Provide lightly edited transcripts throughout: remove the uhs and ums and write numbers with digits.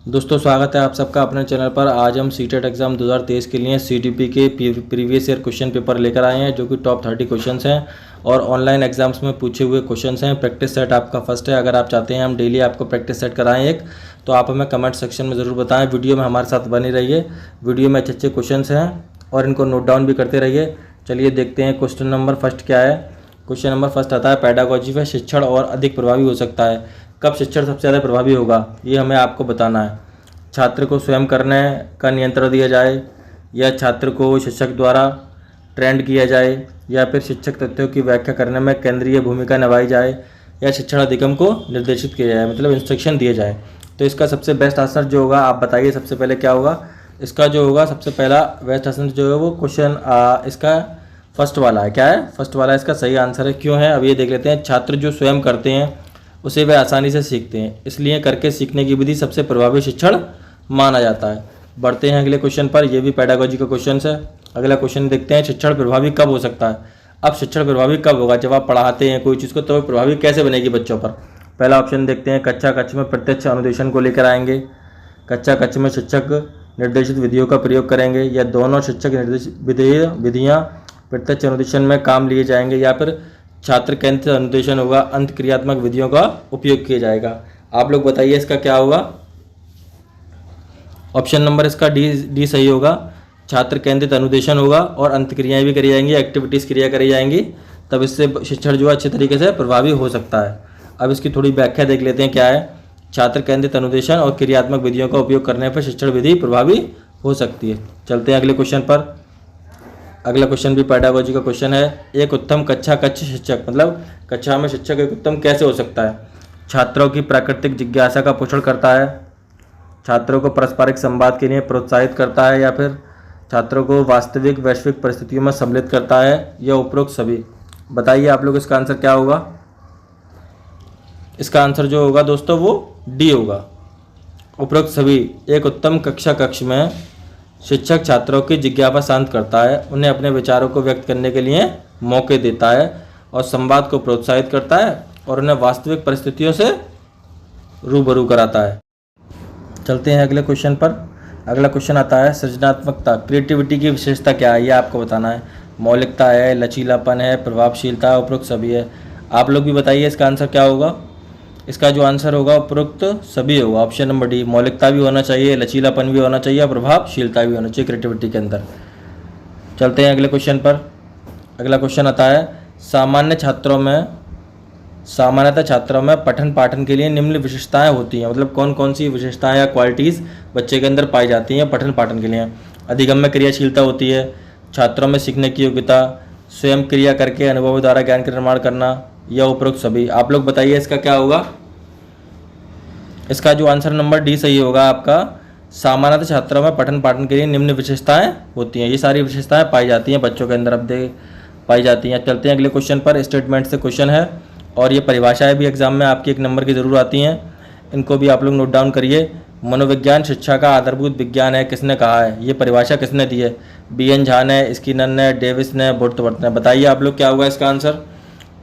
दोस्तों स्वागत है आप सबका अपने चैनल पर। आज हम सीटेट एग्ज़ाम 2023 के लिए सीटीपी के प्रीवियस ईयर क्वेश्चन पेपर लेकर आए हैं, जो कि टॉप 30 क्वेश्चंस हैं और ऑनलाइन एग्जाम्स में पूछे हुए क्वेश्चंस हैं। प्रैक्टिस सेट आपका फर्स्ट है। अगर आप चाहते हैं हम डेली आपको प्रैक्टिस सेट कराएं एक, तो आप हमें कमेंट सेक्शन में ज़रूर बताएं। वीडियो में हमारे साथ बने रहिए। वीडियो में अच्छे अच्छे क्वेश्चन हैं और इनको नोट डाउन भी करते रहिए। चलिए देखते हैं क्वेश्चन नंबर फर्स्ट क्या है। क्वेश्चन नंबर फर्स्ट आता है, पेडागोजी में शिक्षण और अधिक प्रभावी हो सकता है। कब शिक्षण सबसे ज़्यादा प्रभावी होगा, ये हमें आपको बताना है। छात्र को स्वयं करने का नियंत्रण दिया जाए, या छात्र को शिक्षक द्वारा ट्रेंड किया जाए, या फिर शिक्षक तथ्यों की व्याख्या करने में केंद्रीय भूमिका निभाई जाए, या शिक्षण अधिगम को निर्देशित किया जाए, मतलब इंस्ट्रक्शन दिए जाए। तो इसका सबसे बेस्ट आंसर जो होगा, आप बताइए सबसे पहले क्या होगा। इसका जो होगा सबसे पहला बेस्ट आंसर जो है वो क्वेश्चन इसका फर्स्ट वाला है। क्या है? फर्स्ट वाला इसका सही आंसर है। क्यों है, अब ये देख लेते हैं। छात्र जो स्वयं करते हैं उसे वे आसानी से सीखते हैं, इसलिए करके सीखने की विधि सबसे प्रभावी शिक्षण माना जाता है। बढ़ते हैं अगले क्वेश्चन पर। यह भी पेडागोजी का क्वेश्चन है। अगला क्वेश्चन देखते हैं, शिक्षण प्रभावी कब हो सकता है। अब शिक्षण प्रभावी कब होगा? जब आप पढ़ाते हैं कोई चीज़ को, तो प्रभावी कैसे बनेगी बच्चों पर। पहला ऑप्शन देखते हैं, कक्षा कक्ष में प्रत्यक्ष अनुदेशन को लेकर आएंगे। कक्षा कक्ष में शिक्षक निर्देशित विधियों का प्रयोग करेंगे, या दोनों शिक्षक निर्देशित विधियाँ प्रत्यक्ष अनुदेशन में काम लिए जाएंगे, या फिर छात्र केंद्रित अनुदेशन होगा, अंत क्रियात्मक विधियों का उपयोग किया जाएगा। आप लोग बताइए इसका क्या होगा। ऑप्शन नंबर इसका डी सही होगा। छात्र केंद्रित अनुदेशन होगा और अंत क्रियाएँ भी करी जाएंगी, एक्टिविटीज़ क्रिया करी जाएंगी, तब इससे शिक्षण जो है अच्छे तरीके से प्रभावी हो सकता है। अब इसकी थोड़ी व्याख्या देख लेते हैं क्या है। छात्र केंद्रित अनुदेशन और क्रियात्मक विधियों का उपयोग करने पर शिक्षण विधि प्रभावी हो सकती है। चलते हैं अगले क्वेश्चन पर। अगला क्वेश्चन भी पेडागोजी का क्वेश्चन है। एक उत्तम कक्षा कक्ष शिक्षक, मतलब कक्षा में शिक्षक एक उत्तम कैसे हो सकता है। छात्रों की प्राकृतिक जिज्ञासा का पोषण करता है, छात्रों को पारस्परिक संवाद के लिए प्रोत्साहित करता है, या फिर छात्रों को वास्तविक वैश्विक परिस्थितियों में सम्मिलित करता है, या उपरोक्त सभी। बताइए आप लोग इसका आंसर क्या होगा। इसका आंसर जो होगा दोस्तों वो डी होगा, उपरोक्त सभी। एक उत्तम कक्षा कक्ष में शिक्षक छात्रों की जिज्ञासा शांत करता है, उन्हें अपने विचारों को व्यक्त करने के लिए मौके देता है, और संवाद को प्रोत्साहित करता है, और उन्हें वास्तविक परिस्थितियों से रूबरू कराता है। चलते हैं अगले क्वेश्चन पर। अगला क्वेश्चन आता है, सृजनात्मकता क्रिएटिविटी की विशेषता क्या है, ये आपको बताना है। मौलिकता है, लचीलापन है, प्रभावशीलता, उपरोक्त सभी है। आप लोग भी बताइए इसका आंसर क्या होगा। इसका जो आंसर होगा उपरोक्त सभी होगा, ऑप्शन नंबर डी। मौलिकता भी होना चाहिए, लचीलापन भी होना चाहिए, प्रभावशीलता भी होना चाहिए क्रिएटिविटी के अंदर। चलते हैं अगले क्वेश्चन पर। अगला क्वेश्चन आता है, सामान्यतः छात्रों में पठन पाठन के लिए निम्न विशेषताएं होती हैं, मतलब कौन कौन सी विशेषताएं या क्वालिटीज़ बच्चे के अंदर पाई जाती हैं पठन पाठन के लिए। अधिगम्य क्रियाशीलता होती है, छात्रों में सीखने की योग्यता, स्वयं क्रिया करके अनुभव द्वारा ज्ञान का निर्माण करना, या उपरोक्त सभी। आप लोग बताइए इसका क्या होगा। इसका जो आंसर नंबर डी सही होगा आपका। सामान्यतः छात्रों में पठन पाठन के लिए निम्न विशेषताएं होती हैं, ये सारी विशेषताएं पाई जाती हैं बच्चों के अंदर, अब पाई जाती हैं। चलते हैं अगले क्वेश्चन पर। स्टेटमेंट से क्वेश्चन है, और ये परिभाषाएं भी एग्जाम में आपकी 1 नंबर की ज़रूर आती हैं, इनको भी आप लोग नोट डाउन करिए। मनोविज्ञान शिक्षा का आधारभूत विज्ञान है, किसने कहा है, ये परिभाषा किसने दी है। BN झा ने, स्किनर ने, डेविस ने, वुड्सवर्थ ने। बताइए आप लोग क्या होगा इसका आंसर।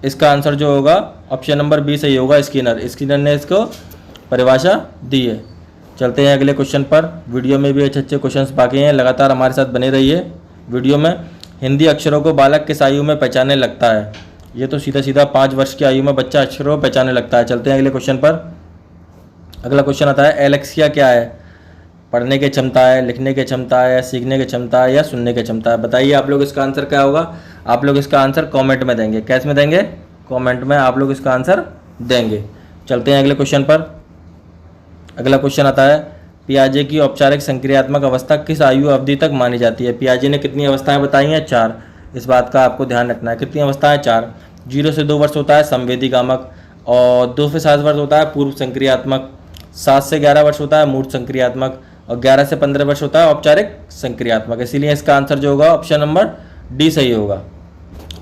इसका आंसर जो होगा ऑप्शन नंबर बी सही होगा, स्किनर ने इसको परिभाषा दी है। चलते हैं अगले क्वेश्चन पर। वीडियो में भी अच्छे अच्छे क्वेश्चंस बाकी हैं, लगातार हमारे साथ बने रहिए वीडियो में। हिंदी अक्षरों को बालक किस आयु में पहचानने लगता है। ये तो सीधा सीधा 5 वर्ष की आयु में बच्चा अक्षरों को पहचानने लगता है। चलते हैं अगले क्वेश्चन पर। अगला क्वेश्चन आता है, एलेक्सिया क्या है। पढ़ने की क्षमता है, लिखने की क्षमता है, सीखने की क्षमता है, या सुनने की क्षमता है। बताइए आप लोग इसका आंसर क्या होगा। आप लोग इसका आंसर कमेंट में देंगे। कैसे में देंगे? कमेंट में आप लोग इसका आंसर देंगे। चलते हैं अगले क्वेश्चन पर। अगला क्वेश्चन आता है, पियाजे की औपचारिक संक्रियात्मक अवस्था किस आयु अवधि तक मानी जाती है। पियाजे ने कितनी अवस्थाएं बताई हैं? 4। इस बात का आपको ध्यान रखना है। कितनी अवस्थाएं? 4। 0 से 2 वर्ष होता है संवेदीगामक, और 2 से 7 वर्ष होता है पूर्व संक्रियात्मक, 7 से 11 वर्ष होता है मूर्त संक्रियात्मक, और 11 से 15 वर्ष होता है औपचारिक संक्रियात्मक। इसीलिए इसका आंसर जो होगा ऑप्शन नंबर डी सही होगा।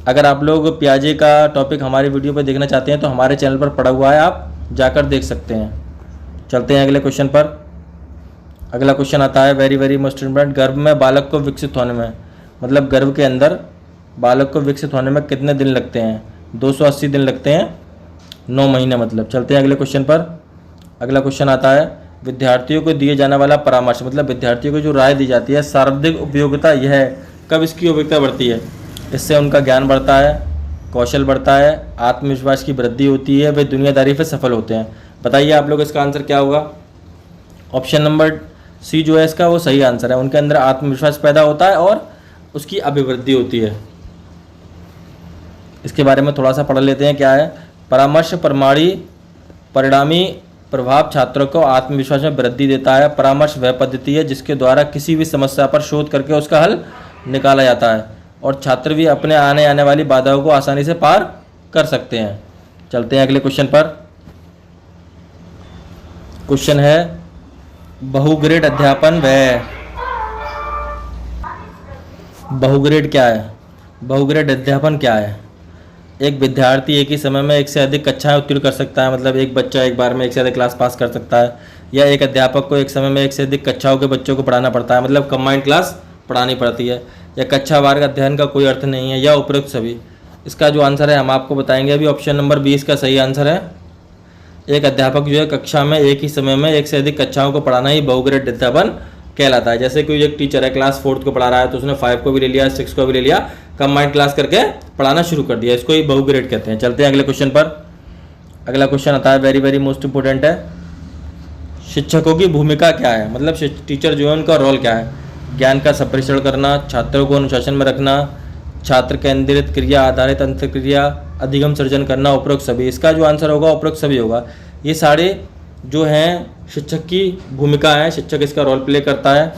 अगर आप लोग पियाजे का टॉपिक हमारी वीडियो पर देखना चाहते हैं तो हमारे चैनल पर पड़ा हुआ है, आप जाकर देख सकते हैं। चलते हैं अगले क्वेश्चन पर। अगला क्वेश्चन आता है, वेरी मोस्ट इम्पोर्टेंट। गर्भ में बालक को विकसित होने में, मतलब गर्भ के अंदर बालक को विकसित होने में कितने दिन लगते हैं। 280 दिन लगते हैं, 9 महीने मतलब। चलते हैं अगले क्वेश्चन पर। अगला क्वेश्चन आता है, विद्यार्थियों को दिए जाने वाला परामर्श, मतलब विद्यार्थियों को जो राय दी जाती है, सर्वाधिक उपयोगिता यह है। कब इसकी उपयोगिता बढ़ती है? इससे उनका ज्ञान बढ़ता है, कौशल बढ़ता है, आत्मविश्वास की वृद्धि होती है, वे दुनियादारी में सफल होते हैं। बताइए आप लोग इसका आंसर क्या होगा? ऑप्शन नंबर सी जो है इसका वो सही आंसर है। उनके अंदर आत्मविश्वास पैदा होता है और उसकी अभिवृद्धि होती है। इसके बारे में थोड़ा सा पढ़ लेते हैं क्या है। परामर्श परिणामी प्रभाव छात्रों को आत्मविश्वास में वृद्धि देता है। परामर्श वह पद्धति है जिसके द्वारा किसी भी समस्या पर शोध करके उसका हल निकाला जाता है और छात्र भी अपने आने वाली बाधाओं को आसानी से पार कर सकते हैं। चलते हैं अगले क्वेश्चन पर। क्वेश्चन है बहुग्रेड अध्यापन बहुग्रेड क्या है? बहुग्रेड अध्यापन क्या है? एक विद्यार्थी एक ही समय में एक से अधिक कक्षाएं उत्तीर्ण कर सकता है, मतलब एक बच्चा एक बार में एक से अधिक क्लास पास कर सकता है, या एक अध्यापक को एक समय में एक से अधिक कक्षाओं के बच्चों को पढ़ाना पड़ता है, मतलब कंबाइंड क्लास पढ़ानी पड़ती है, या कक्षा वार का अध्ययन का कोई अर्थ नहीं है, या उपरोक्त सभी। इसका जो आंसर है हम आपको बताएंगे अभी। ऑप्शन नंबर 20 का सही आंसर है। एक अध्यापक जो है कक्षा में एक ही समय में एक से अधिक कक्षाओं को पढ़ाना ही बहुग्रेड अध्यापन कहलाता है। जैसे कोई एक टीचर है क्लास 4th को पढ़ा रहा है तो उसने 5 को भी ले लिया, 6 को भी ले लिया, कंबाइंड क्लास करके पढ़ाना शुरू कर दिया, इसको ही बहुग्रेड कहते हैं। चलते हैं अगले क्वेश्चन पर। अगला क्वेश्चन आता है वेरी मोस्ट इंपोर्टेंट है। शिक्षकों की भूमिका क्या है? मतलब टीचर जो है उनका रोल क्या है? ज्ञान का संप्रेषण करना, छात्रों को अनुशासन में रखना, छात्र केंद्रित क्रिया आधारित अंतर्क्रिया, अधिगम सृजन करना, उपरोक्त सभी। इसका जो आंसर होगा उपरोक्त सभी होगा। ये सारे जो हैं शिक्षक की भूमिका है, शिक्षक इसका रोल प्ले करता है।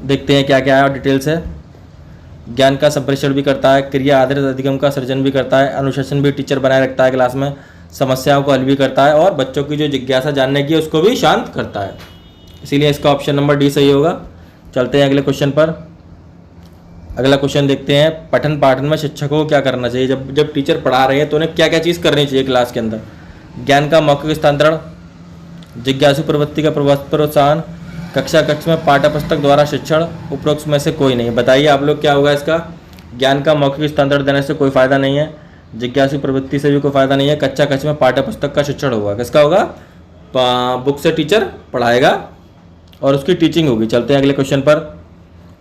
देखते हैं क्या क्या है और डिटेल से। ज्ञान का संप्रेषण भी करता है, क्रिया आधारित अधिगम का सृजन भी करता है, अनुशासन भी टीचर बनाए रखता है क्लास में, समस्याओं को हल भी करता है और बच्चों की जो जिज्ञासा जानने की उसको भी शांत करता है। इसीलिए इसका ऑप्शन नंबर डी सही होगा। चलते हैं अगले क्वेश्चन पर। अगला क्वेश्चन देखते हैं। पठन पाठन में शिक्षकों को क्या करना चाहिए? जब टीचर पढ़ा रहे हैं तो उन्हें क्या क्या चीज़ करनी चाहिए क्लास के अंदर? ज्ञान का मौखिक स्थानांतरण, जिज्ञासु प्रवृत्ति का प्रोत्साहन, कक्षा कक्ष में पाठ्य पुस्तक द्वारा शिक्षण, उपरोक्त में से कोई नहीं। बताइए आप लोग क्या होगा इसका? ज्ञान का मौखिक स्थानांतरण देने से कोई फायदा नहीं है, जिज्ञासु प्रवृत्ति से भी कोई फायदा नहीं है, कक्षा कक्ष में पाठ्य पुस्तक का शिक्षण होगा। किसका होगा? बुक से टीचर पढ़ाएगा और उसकी टीचिंग होगी। चलते हैं अगले क्वेश्चन पर।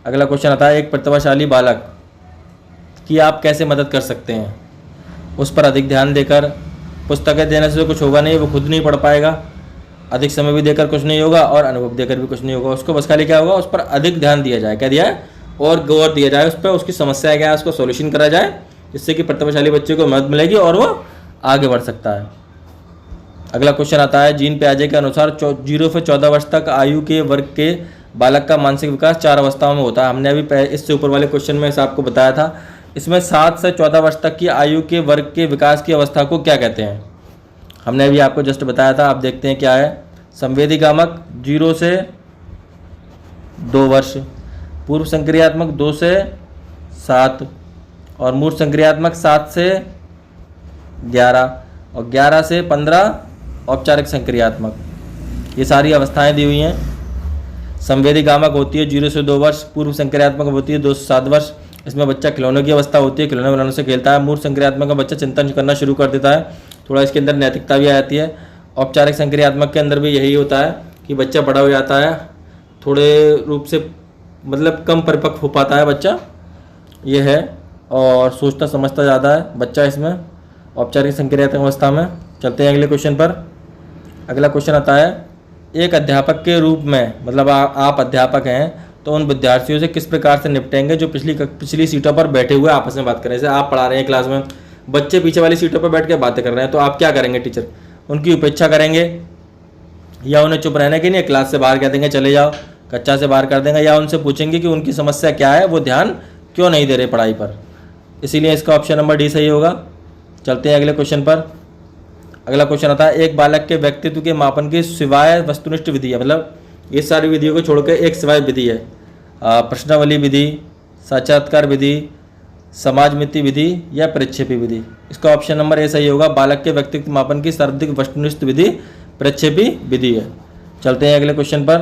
अगला क्वेश्चन आता है एक प्रतिभाशाली बालक की आप कैसे मदद कर सकते हैं? उस पर अधिक ध्यान देकर, पुस्तकें देने से कुछ होगा नहीं, वो खुद नहीं पढ़ पाएगा, अधिक समय भी देकर कुछ नहीं होगा और अनुभव देकर भी कुछ नहीं होगा। उसको बस खाली क्या होगा? उस पर अधिक ध्यान दिया जाए। क्या दिया है? और गौर दिया जाए उस पर, उसकी समस्या क्या है उसको सॉल्यूशन करा जाए, जिससे कि प्रतिभाशाली बच्चे को मदद मिलेगी और वो आगे बढ़ सकता है। अगला क्वेश्चन आता है जीन पियाजे के अनुसार 0 से 14 वर्ष तक आयु के वर्ग के बालक का मानसिक विकास 4 अवस्थाओं में होता है। हमने अभी इससे ऊपर वाले क्वेश्चन में आपको बताया था। इसमें 7 से 14 वर्ष तक की आयु के वर्ग के विकास की अवस्था को क्या कहते हैं? हमने अभी आपको जस्ट बताया था। आप देखते हैं क्या है। संवेदीगामक 0 से 2 वर्ष, पूर्व संक्रियात्मक 2 से 7 और मूर्त संक्रियात्मक 7 से 11 और 11 से 15 औपचारिक संक्रियात्मक। ये सारी अवस्थाएं दी हुई हैं। संवेदीगामक होती है 0 से 2 वर्ष, पूर्व संक्रियात्मक होती है 2 से 7 वर्ष। इसमें बच्चा खिलौनों की अवस्था होती है, खिलौने बनाने से खेलता है। मूर्त संक्रियात्मक में बच्चा चिंतन करना शुरू कर देता है, थोड़ा इसके अंदर नैतिकता भी आ जाती है। औपचारिक संक्रियात्मक के अंदर भी यही होता है कि बच्चा बड़ा हो जाता है, थोड़े रूप से मतलब कम परिपक्व हो पाता है बच्चा, ये है, और सोचता समझता ज़्यादा है बच्चा इसमें औपचारिक संक्रियात्मक अवस्था में। चलते हैं अगले क्वेश्चन पर। अगला क्वेश्चन आता है एक अध्यापक के रूप में, मतलब आप अध्यापक हैं तो उन विद्यार्थियों से किस प्रकार से निपटेंगे जो पिछली सीटों पर बैठे हुए आपस में बात करें। जैसे आप पढ़ा रहे हैं क्लास में, बच्चे पीछे वाली सीटों पर बैठ के बातें कर रहे हैं, तो आप क्या करेंगे? टीचर उनकी उपेक्षा करेंगे या उन्हें चुप रहने के लिए क्लास से बाहर कह देंगे चले जाओ, कक्षा से बाहर कर देंगे, या उनसे पूछेंगे कि उनकी समस्या क्या है, वो ध्यान क्यों नहीं दे रहे पढ़ाई पर? इसीलिए इसका ऑप्शन नंबर डी सही होगा। चलते हैं अगले क्वेश्चन पर। अगला क्वेश्चन आता है एक बालक के व्यक्तित्व के मापन की सिवाय वस्तुनिष्ठ विधि है, मतलब ये सारी विधियों को छोड़कर एक सिवाय विधि है। प्रश्नावली विधि, साक्षात्कार विधि, समाजमिति विधि या प्रक्षेपी विधि। इसका ऑप्शन नंबर ए सही होगा। बालक के व्यक्तित्व मापन की सर्वाधिक वस्तुनिष्ठ विधि प्रक्षेपी विधि है। चलते हैं अगले क्वेश्चन पर।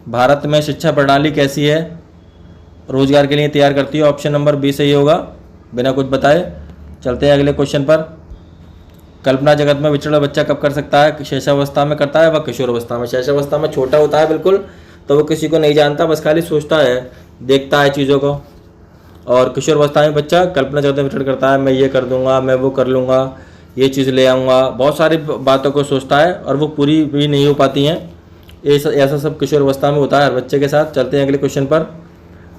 भारत में शिक्षा प्रणाली कैसी है? रोजगार के लिए तैयार करती है। ऑप्शन नंबर बी सही होगा बिना कुछ बताए। चलते हैं अगले क्वेश्चन पर। कल्पना जगत में विचरण बच्चा कब कर सकता है? शैशवावस्था में करता है व किशोरावस्था में। शैशवावस्था में छोटा होता है बिल्कुल, तो वो किसी को नहीं जानता, बस खाली सोचता है, देखता है चीज़ों को। और किशोरावस्था में बच्चा कल्पना जगत में विचरण करता है, मैं ये कर दूंगा, मैं वो कर लूँगा, ये चीज़ ले आऊँगा, बहुत सारी बातों को सोचता है और वो पूरी भी नहीं हो पाती हैं। ऐसा सब किशोरावस्था में होता है हर बच्चे के साथ। चलते हैं अगले क्वेश्चन पर।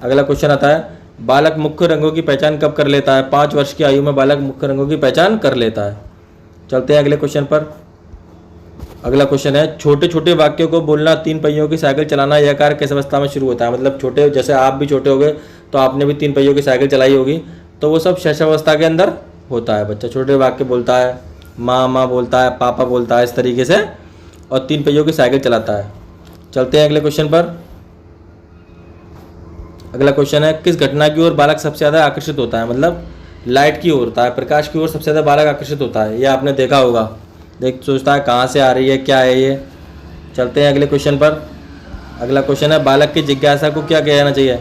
अगला क्वेश्चन आता है, बालक मुख्य रंगों की पहचान कब कर लेता है? 5 वर्ष की आयु में बालक मुख्य रंगों की पहचान कर लेता है। चलते हैं अगले क्वेश्चन पर। अगला क्वेश्चन है, छोटे छोटे वाक्यों को बोलना, 3 पहियों की साइकिल चलाना, यह कार्य किस अवस्था में शुरू होता है? मतलब छोटे, जैसे आप भी छोटे हो गए तो आपने भी 3 पहियों की साइकिल चलाई होगी, तो वो सब शैशवावस्था के अंदर होता है। बच्चा छोटे वाक्य बोलता है, माँ माँ बोलता है, पापा बोलता है, इस तरीके से, और 3 पहियों की साइकिल चलाता है। चलते हैं अगले क्वेश्चन पर। अगला क्वेश्चन है, किस घटना की ओर बालक सबसे ज़्यादा आकर्षित होता है? मतलब लाइट की ओर होता है, प्रकाश की ओर सबसे ज़्यादा बालक आकर्षित होता है। ये आपने देखा होगा, सोचता है कहाँ से आ रही है, क्या है ये। चलते हैं अगले क्वेश्चन पर। अगला क्वेश्चन है, बालक की जिज्ञासा को क्या कहना चाहिए?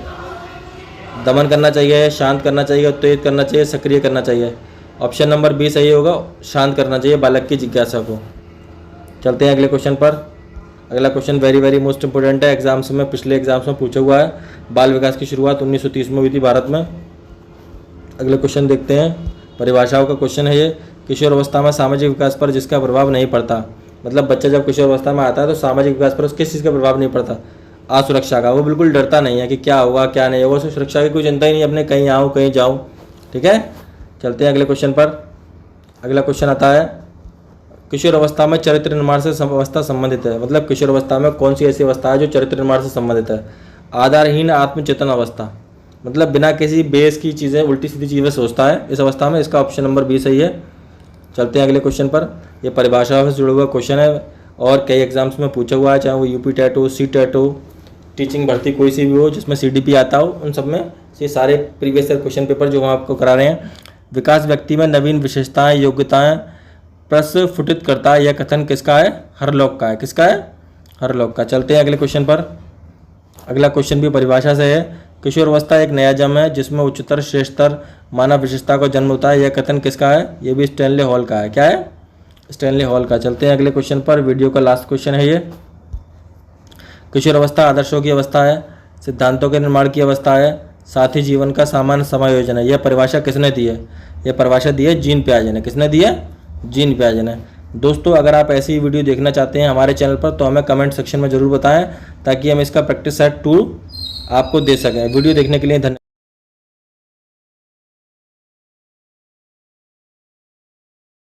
दमन करना चाहिए, शांत करना चाहिए, उत्तेजित करना चाहिए, सक्रिय करना चाहिए। ऑप्शन नंबर बी सही होगा, शांत करना चाहिए बालक की जिज्ञासा को। चलते हैं अगले क्वेश्चन पर। अगला question very very most important है, एग्जाम्स में, पिछले एग्जाम्स में पूछा हुआ है। बाल विकास की शुरुआत 1930 में हुई थी भारत में। अगले क्वेश्चन देखते हैं, परिभाषाओं का क्वेश्चन है ये। किशोरावस्था में सामाजिक विकास पर जिसका प्रभाव नहीं पड़ता। मतलब बच्चा जब किशोरावस्था में आता है तो सामाजिक विकास पर किस चीज़ का प्रभाव नहीं पड़ता? असुरक्षा का। वो बिल्कुल डरता नहीं है कि क्या होगा क्या नहीं होगा, उसे सुरक्षा की कोई चिंता ही नहीं, अपने कहीं आऊँ कहीं जाऊँ। ठीक है, चलते हैं अगले क्वेश्चन पर। अगला क्वेश्चन आता है, किशोर अवस्था में चरित्र निर्माण से अवस्था संबंधित है। मतलब किशोर अवस्था में कौन सी ऐसी अवस्था है जो चरित्र निर्माण से संबंधित है? आधारहीन आत्मचेतन अवस्था, मतलब बिना किसी बेस की चीज़ें, उल्टी सीधी चीज़ें सोचता है इस अवस्था में। इसका ऑप्शन नंबर बी सही है। चलते हैं अगले क्वेश्चन पर। यह परिभाषा से जुड़ा हुआ क्वेश्चन है और कई एग्जाम्स में पूछा हुआ है, चाहे वो यूपी टेट हो, सी टेट हो, टीचिंग भर्ती कोई सी भी हो जिसमें CDP आता हो, उन सब में ये सारे प्रीवियस ईयर क्वेश्चन पेपर जो हम आपको करा रहे हैं। विकास व्यक्ति में नवीन विशेषताएं, योग्यताएं प्रस्फुटित करता है, यह कथन किसका है? हरलॉक का है। किसका है? हरलॉक का। चलते हैं अगले क्वेश्चन पर। अगला क्वेश्चन भी परिभाषा से है। किशोर अवस्था एक नया जन्म है जिसमें उच्चतर श्रेष्ठतर मानव विशेषता का जन्म होता है, यह कथन किसका है? यह भी स्टैनले हॉल का है। क्या है? स्टैनले हॉल का। चलते हैं अगले क्वेश्चन पर। वीडियो का लास्ट क्वेश्चन है ये। किशोर अवस्था आदर्शों की अवस्था है, सिद्धांतों के निर्माण की अवस्था है, साथी जीवन का सामान्य समायोजन है। यह परिभाषा किसने दी है? यह परिभाषा दी है जीन पियाजे ने। किसने दी है? जीन पियाजे ने। दोस्तों, अगर आप ऐसी वीडियो देखना चाहते हैं हमारे चैनल पर तो हमें कमेंट सेक्शन में ज़रूर बताएं ताकि हम इसका प्रैक्टिस सेट टूल आपको दे सकें। वीडियो देखने के लिए धन्यवाद।